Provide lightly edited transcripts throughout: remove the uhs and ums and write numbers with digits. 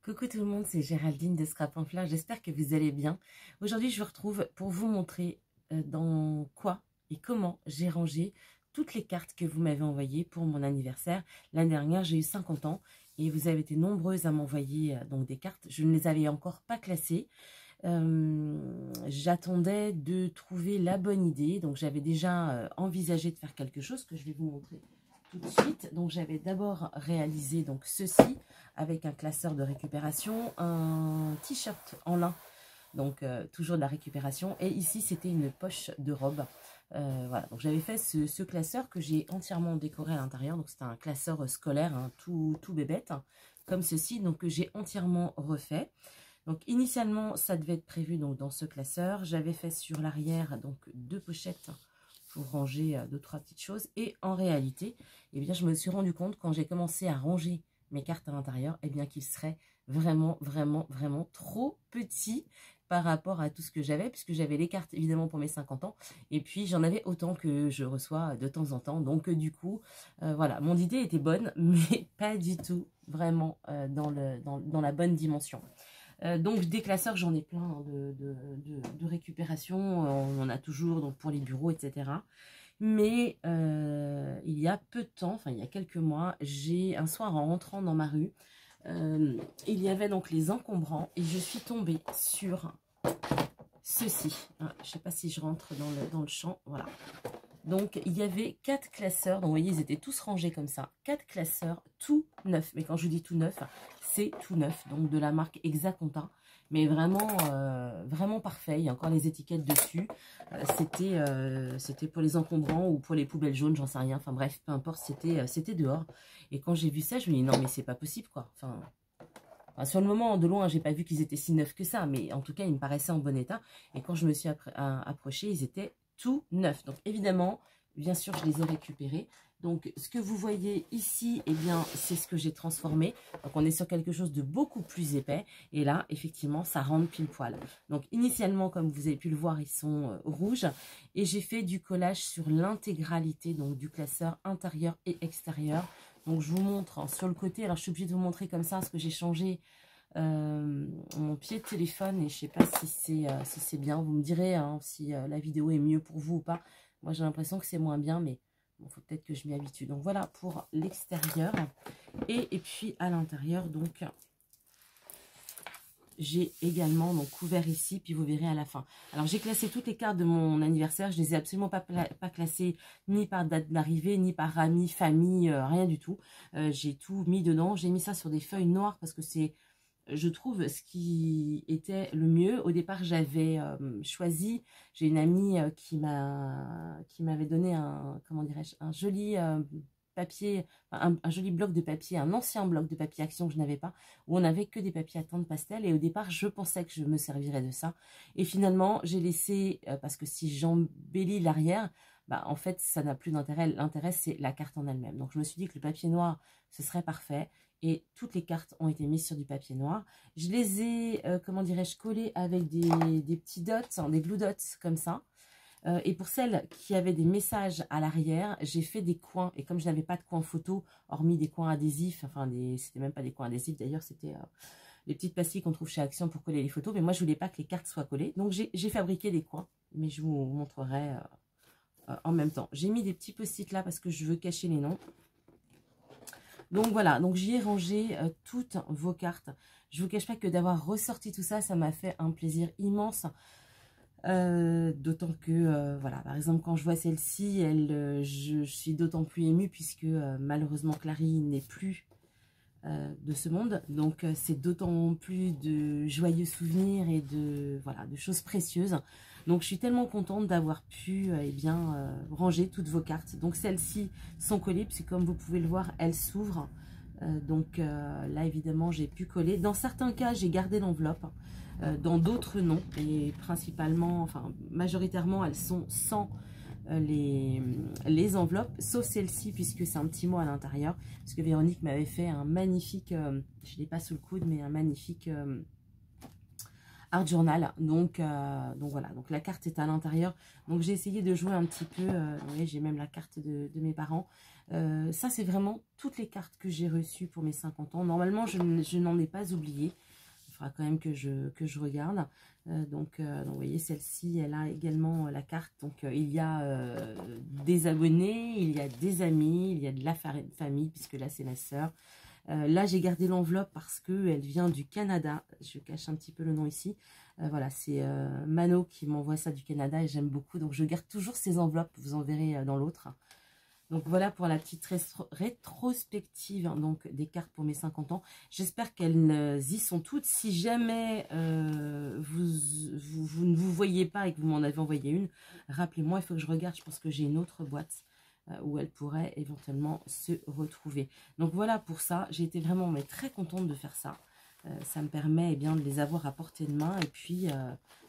Coucou tout le monde, c'est Géraldine de Scrap en Fleurs, j'espère que vous allez bien. Aujourd'hui, je vous retrouve pour vous montrer dans quoi et comment j'ai rangé toutes les cartes que vous m'avez envoyées pour mon anniversaire. L'année dernière, j'ai eu 50 ans et vous avez été nombreuses à m'envoyer donc des cartes. Je ne les avais encore pas classées. J'attendais de trouver la bonne idée, donc j'avais déjà envisagé de faire quelque chose que je vais vous montrer tout de suite. Donc j'avais d'abord réalisé donc ceci avec un classeur de récupération, un t-shirt en lin, donc toujours de la récupération, et ici c'était une poche de robe. Voilà, donc j'avais fait ce classeur que j'ai entièrement décoré à l'intérieur, donc c'est un classeur scolaire, hein, tout bébête, hein, comme ceci, donc que j'ai entièrement refait. Donc initialement ça devait être prévu donc dans ce classeur, j'avais fait sur l'arrière donc 2 pochettes pour ranger 2-3 petites choses, et en réalité eh bien je me suis rendu compte quand j'ai commencé à ranger mes cartes à l'intérieur, eh bien qu'ils seraient vraiment trop petits par rapport à tout ce que j'avais, puisque j'avais les cartes évidemment pour mes 50 ans, et puis j'en avais autant que je reçois de temps en temps, donc du coup voilà, mon idée était bonne mais pas du tout vraiment dans la bonne dimension. Donc des classeurs, j'en ai plein hein, de récupération, on en a toujours donc pour les bureaux, etc. Mais il y a peu de temps, enfin il y a quelques mois, j'ai un soir en rentrant dans ma rue, il y avait donc les encombrants et je suis tombée sur ceci. Ah, je ne sais pas si je rentre dans le champ, voilà. Donc il y avait 4 classeurs, donc vous voyez ils étaient tous rangés comme ça, 4 classeurs tout neufs, mais quand je dis tout neuf, c'est tout neuf, donc de la marque Exaconta, mais vraiment vraiment parfait. Il y a encore les étiquettes dessus. C'était pour les encombrants ou pour les poubelles jaunes, j'en sais rien, enfin bref, peu importe, c'était dehors. Et quand j'ai vu ça, je me dis non mais c'est pas possible quoi, enfin sur le moment, de loin, j'ai pas vu qu'ils étaient si neufs que ça, mais en tout cas, ils me paraissaient en bon état. Et quand je me suis approchée, ils étaient tout neufs. Donc évidemment, bien sûr, je les ai récupérés. Donc ce que vous voyez ici, eh bien, c'est ce que j'ai transformé. Donc on est sur quelque chose de beaucoup plus épais. Et là, effectivement, ça rentre pile poil. Donc initialement, comme vous avez pu le voir, ils sont rouges. Et j'ai fait du collage sur l'intégralité donc du classeur intérieur et extérieur. Donc je vous montre hein, sur le côté, alors je suis obligée de vous montrer comme ça parce que j'ai changé mon pied de téléphone et je sais pas si c'est bien. Vous me direz hein, si la vidéo est mieux pour vous ou pas. Moi j'ai l'impression que c'est moins bien, mais bon, faut peut-être que je m'y habitue. Donc voilà pour l'extérieur. Et puis à l'intérieur, donc j'ai également donc couvert ici, puis vous verrez à la fin. Alors j'ai classé toutes les cartes de mon anniversaire, je les ai absolument pas classées ni par date d'arrivée, ni par amis, famille, rien du tout. J'ai tout mis dedans, j'ai mis ça sur des feuilles noires parce que c'est, je trouve, ce qui était le mieux. Au départ j'avais choisi, j'ai une amie qui m'avait donné un, comment dirais-je, un joli papier, un joli bloc de papier, un ancien bloc de papier action que je n'avais pas, où on n'avait que des papiers à teinte pastel, et au départ je pensais que je me servirais de ça, et finalement j'ai laissé, parce que si j'embellis l'arrière, bah, en fait ça n'a plus d'intérêt, l'intérêt c'est la carte en elle-même. Donc je me suis dit que le papier noir ce serait parfait, et toutes les cartes ont été mises sur du papier noir. Je les ai, comment dirais-je, collées avec des petits dots, hein, des glue dots comme ça. Et pour celles qui avaient des messages à l'arrière, j'ai fait des coins. Et comme je n'avais pas de coins photo, hormis des coins adhésifs, enfin, c'était même pas des coins adhésifs, d'ailleurs, c'était les petites pastilles qu'on trouve chez Action pour coller les photos. Mais moi, je voulais pas que les cartes soient collées. Donc, j'ai fabriqué des coins. Mais je vous montrerai en même temps. J'ai mis des petits post-it là parce que je veux cacher les noms. Donc, voilà. Donc, j'y ai rangé toutes vos cartes. Je vous cache pas que d'avoir ressorti tout ça, ça m'a fait un plaisir immense. D'autant que voilà, par exemple quand je vois celle-ci, je suis d'autant plus émue puisque malheureusement Clary n'est plus de ce monde, donc c'est d'autant plus de joyeux souvenirs et voilà, de choses précieuses. Donc je suis tellement contente d'avoir pu eh bien ranger toutes vos cartes. Donc celles-ci sont collées puisque comme vous pouvez le voir, elles s'ouvrent. Donc là évidemment j'ai pu coller. Dans certains cas j'ai gardé l'enveloppe. Dans d'autres non, et principalement, enfin majoritairement elles sont sans les enveloppes, sauf celle-ci puisque c'est un petit mot à l'intérieur, parce que Véronique m'avait fait un magnifique, je ne l'ai pas sous le coude, mais un magnifique art journal, donc voilà, donc la carte est à l'intérieur, donc j'ai essayé de jouer un petit peu, vous voyez, j'ai même la carte de mes parents, Ça, c'est vraiment toutes les cartes que j'ai reçues pour mes 50 ans. Normalement, je n'en ai pas oublié. Il faudra quand même que je regarde. Donc, vous voyez, celle-ci, elle a également la carte. Donc, il y a des abonnés, il y a des amis, il y a de la famille, puisque là, c'est ma sœur. Là, j'ai gardé l'enveloppe parce qu'elle vient du Canada. Je cache un petit peu le nom ici. Voilà, c'est Mano qui m'envoie ça du Canada et j'aime beaucoup. Donc, je garde toujours ces enveloppes. Vous en verrez dans l'autre. Donc, voilà pour la petite rétrospective, hein, donc, des cartes pour mes 50 ans. J'espère qu'elles y sont toutes. Si jamais vous ne vous voyez pas et que vous m'en avez envoyé une, rappelez-moi, il faut que je regarde. Je pense que j'ai une autre boîte où elle pourrait éventuellement se retrouver. Donc voilà pour ça, j'ai été vraiment très contente de faire ça. Ça me permet bien de les avoir à portée de main et puis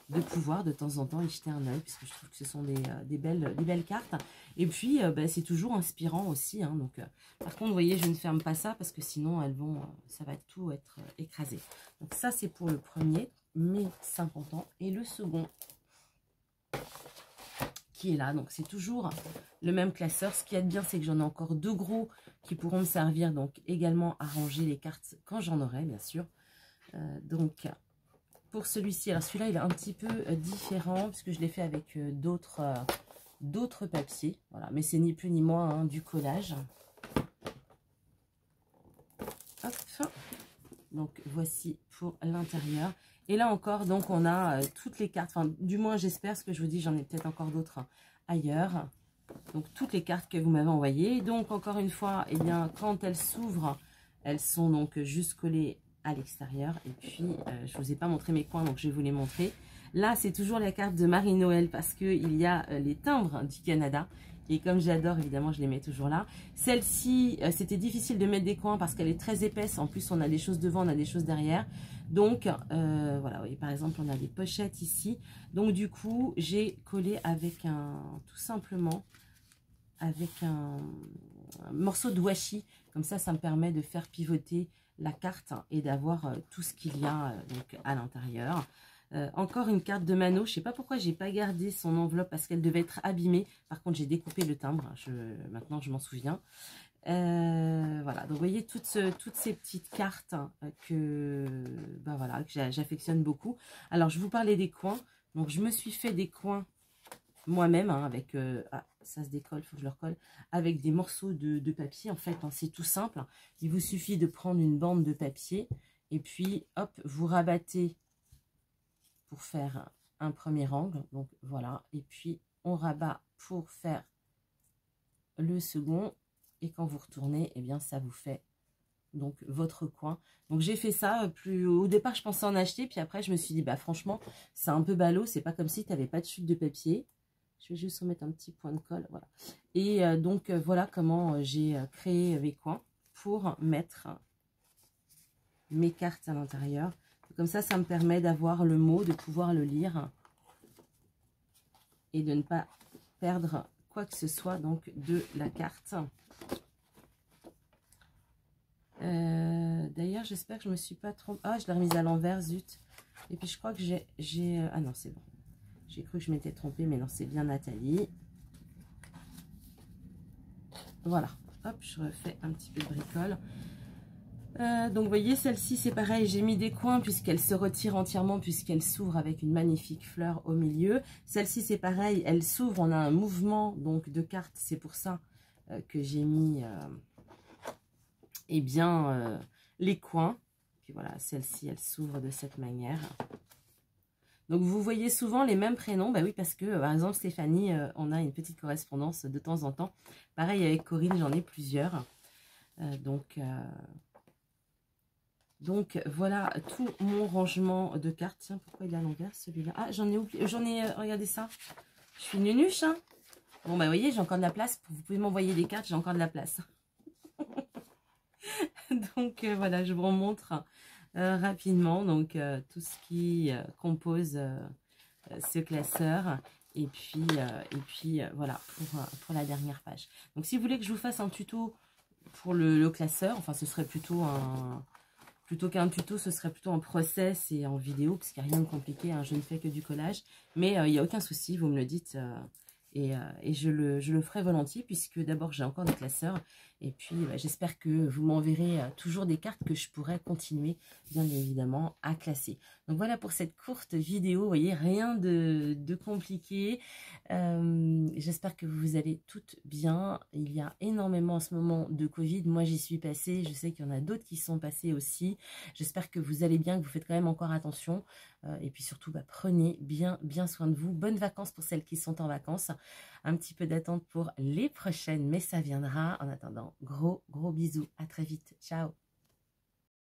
de pouvoir de temps en temps y jeter un œil, puisque je trouve que ce sont des belles cartes. Et puis c'est toujours inspirant aussi. Hein, donc, par contre, vous voyez, je ne ferme pas ça parce que sinon ça va tout être écrasé. Donc ça, c'est pour le premier, mes 50 ans. Et le second, qui est là, donc c'est toujours le même classeur. Ce qu'il y a de bien, c'est que j'en ai encore 2 gros qui pourront me servir donc également à ranger les cartes quand j'en aurai, bien sûr. Donc pour celui-ci, alors celui-là il est un petit peu différent puisque je l'ai fait avec d'autres papiers, voilà, mais c'est ni plus ni moins hein, du collage. Hop. Donc voici pour l'intérieur. Et là encore, donc on a toutes les cartes, enfin du moins j'espère, ce que je vous dis, j'en ai peut-être encore d'autres ailleurs. Donc toutes les cartes que vous m'avez envoyées. Donc encore une fois, eh bien quand elles s'ouvrent, elles sont donc juste collées à l'extérieur. Et puis je vous ai pas montré mes coins, donc je vais vous les montrer. Là c'est toujours la carte de Marie-Noël parce qu'il y a les timbres du Canada. Et comme j'adore, évidemment, je les mets toujours là. Celle-ci, c'était difficile de mettre des coins parce qu'elle est très épaisse. En plus, on a des choses devant, on a des choses derrière. Donc, voilà, vous voyez, par exemple, on a des pochettes ici. Donc, du coup, j'ai collé avec tout simplement, avec un morceau de washi. Comme ça me permet de faire pivoter la carte et d'avoir tout ce qu'il y a donc, à l'intérieur. Encore une carte de Mano. Je ne sais pas pourquoi j'ai pas gardé son enveloppe parce qu'elle devait être abîmée. Par contre, j'ai découpé le timbre. Maintenant, je m'en souviens. Voilà. Donc, vous voyez toutes ces petites cartes que j'affectionne beaucoup. Alors, je vous parlais des coins. Donc, je me suis fait des coins moi-même hein, avec... ça se décolle, il faut que je le recolle. Avec des morceaux de papier. En fait, hein, c'est tout simple. Il vous suffit de prendre une bande de papier et puis, hop, vous rabattez pour faire un premier angle, donc voilà, et puis on rabat pour faire le second, et quand vous retournez, eh bien ça vous fait donc votre coin. Donc j'ai fait ça, au départ je pensais en acheter, puis après je me suis dit, bah franchement, c'est un peu ballot, c'est pas comme si tu n'avais pas de chute de papier. Je vais juste remettre un petit point de colle, voilà. Et donc voilà comment j'ai créé mes coins pour mettre mes cartes à l'intérieur. Comme ça me permet d'avoir le mot, de pouvoir le lire et de ne pas perdre quoi que ce soit donc de la carte. D'ailleurs, j'espère que je me suis pas trompée. Ah, je l'ai remise à l'envers, zut. Et puis je crois que j'ai... Ah non, c'est bon. J'ai cru que je m'étais trompée, mais non, c'est bien Nathalie. Voilà. Hop, je refais un petit peu de bricole. Donc vous voyez, celle-ci c'est pareil, j'ai mis des coins puisqu'elle se retire entièrement, puisqu'elle s'ouvre avec une magnifique fleur au milieu. Celle-ci c'est pareil, elle s'ouvre, on a un mouvement donc de cartes, c'est pour ça que j'ai mis les coins. Puis voilà, celle-ci elle s'ouvre de cette manière. Donc vous voyez souvent les mêmes prénoms, bah oui parce que par exemple Stéphanie, on a une petite correspondance de temps en temps. Pareil avec Corinne, j'en ai plusieurs. Donc voilà tout mon rangement de cartes. Tiens, pourquoi il est à l'envers celui-là? Ah, j'en ai oublié, regardez ça. Je suis nunuche, hein. Bon, bah vous voyez, j'ai encore de la place. Vous pouvez m'envoyer des cartes, j'ai encore de la place. Donc voilà, je vous remontre rapidement donc tout ce qui compose ce classeur. Et puis voilà, pour la dernière page. Donc si vous voulez que je vous fasse un tuto pour le classeur, enfin ce serait plutôt Plutôt qu'un tuto, ce serait plutôt en process et en vidéo, parce qu'il n'y a rien de compliqué, hein, je ne fais que du collage. Mais il n'y a aucun souci, vous me le dites, et je le ferai volontiers, puisque d'abord j'ai encore des classeurs, et puis j'espère que vous m'enverrez toujours des cartes que je pourrai continuer bien évidemment à classer. Donc voilà pour cette courte vidéo, vous voyez, rien de compliqué. J'espère que vous allez toutes bien. Il y a énormément en ce moment de Covid, moi j'y suis passée, je sais qu'il y en a d'autres qui sont passés aussi. J'espère que vous allez bien, que vous faites quand même encore attention, et puis surtout prenez bien soin de vous. Bonnes vacances pour celles qui sont en vacances. Un petit peu d'attente pour les prochaines, mais ça viendra. En attendant, gros bisous. À très vite. Ciao.